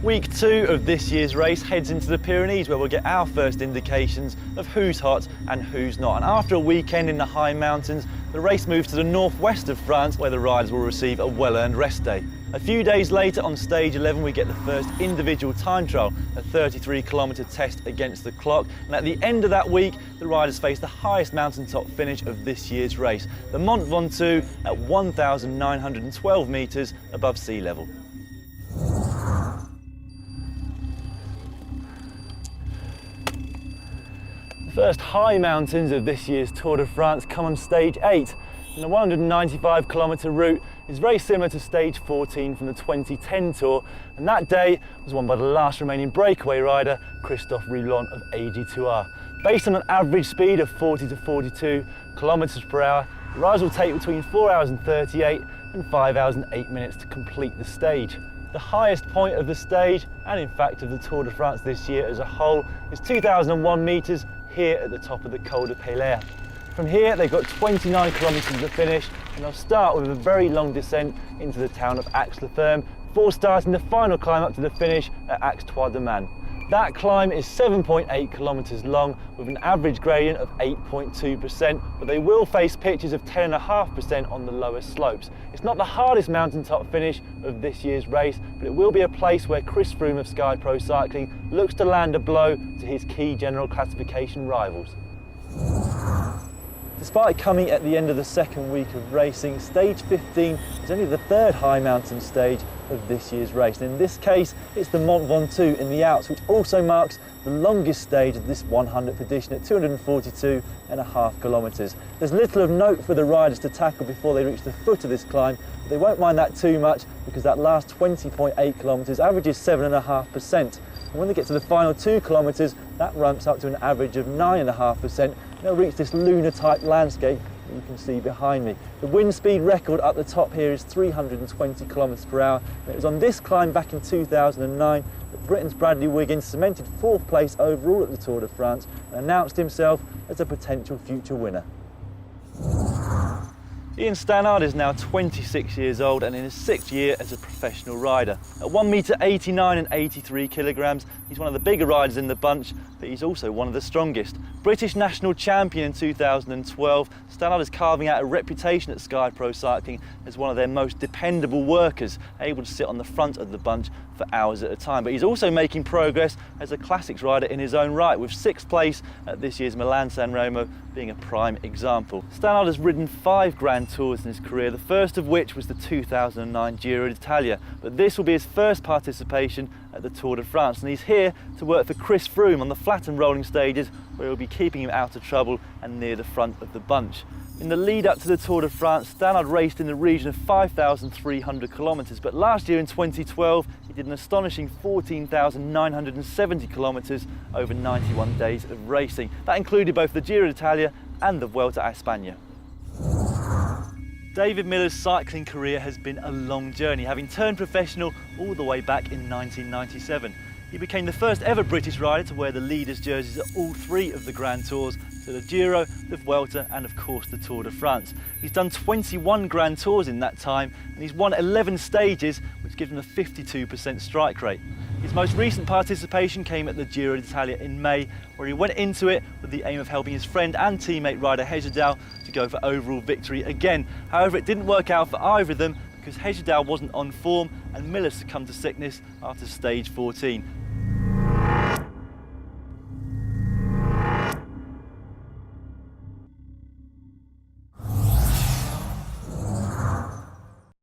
Week 2 of this year's race heads into the Pyrenees, where we'll get our first indications of who's hot and who's not. And after a weekend in the high mountains, the race moves to the northwest of France, where the riders will receive a well-earned rest day. A few days later, on stage 11, we get the first individual time trial, a 33-kilometre test against the clock. And at the end of that week, the riders face the highest mountaintop finish of this year's race, the Mont Ventoux at 1,912 metres above sea level. The first high mountains of this year's Tour de France come on stage 8. And the 195-kilometre route is very similar to stage 14 from the 2010 Tour, and that day was won by the last remaining breakaway rider, Christophe Roulon of AG2R. Based on an average speed of 40 to 42 kilometres per hour, the riders will take between 4 hours and 38 and 5 hours and 8 minutes to complete the stage. The highest point of the stage, and in fact of the Tour de France this year as a whole, is 2,001 metres here at the top of the Col de Pélère. From here, they've got 29 kilometres to finish, and they'll start with a very long descent into the town of Aix-les-Thermes before starting the final climb up to the finish at Aix-Trois-de-Man. That climb is 7.8 kilometres long with an average gradient of 8.2%, but they will face pitches of 10.5% on the lower slopes. It's not the hardest mountaintop finish of this year's race, but it will be a place where Chris Froome of Sky Pro Cycling looks to land a blow to his key general classification rivals. Despite coming at the end of the second week of racing, stage 15 is only the third high mountain stage of this year's race. And in this case, it's the Mont Ventoux in the Alps, which also marks the longest stage of this 100th edition at 242.5 kilometres. There's little of note for the riders to tackle before they reach the foot of this climb, but they won't mind that too much because that last 20.8 kilometres averages 7.5%. And when they get to the final 2 kilometres, that ramps up to an average of 9.5%. They'll reach this lunar-type landscape that you can see behind me. The wind speed record up the top here is 320 kilometres per hour. And it was on this climb back in 2009 that Britain's Bradley Wiggins cemented 4th place overall at the Tour de France and announced himself as a potential future winner. Ian Stannard is now 26 years old and in his 6th year as a professional rider. At 1.89 m and 83 kilograms, he's one of the bigger riders in the bunch, but he's also one of the strongest. British national champion in 2012, Stannard is carving out a reputation at Sky Pro Cycling as one of their most dependable workers, able to sit on the front of the bunch for hours at a time. But he's also making progress as a classics rider in his own right, with 6th place at this year's Milan-San Remo being a prime example. Stannard has ridden 5 Grand Tours in his career, the first of which was the 2009 Giro d'Italia, but this will be his first participation at the Tour de France, and he's here to work for Chris Froome on the flat and rolling stages, where he'll be keeping him out of trouble and near the front of the bunch. In the lead up to the Tour de France, Stannard raced in the region of 5,300 kilometres, but last year in 2012 he did an astonishing 14,970 kilometres over 91 days of racing. That included both the Giro d'Italia and the Vuelta a España. David Miller's cycling career has been a long journey, having turned professional all the way back in 1997. He became the first ever British rider to wear the leaders' jerseys at all 3 of the Grand Tours, so the Giro, the Vuelta and of course the Tour de France. He's done 21 Grand Tours in that time and he's won 11 stages, which gives him a 52% strike rate. His most recent participation came at the Giro d'Italia in May, where he went into it with the aim of helping his friend and teammate rider Hejjedal to go for overall victory again. However, it didn't work out for either of them because Hejjedal wasn't on form and Miller succumbed to sickness after stage 14.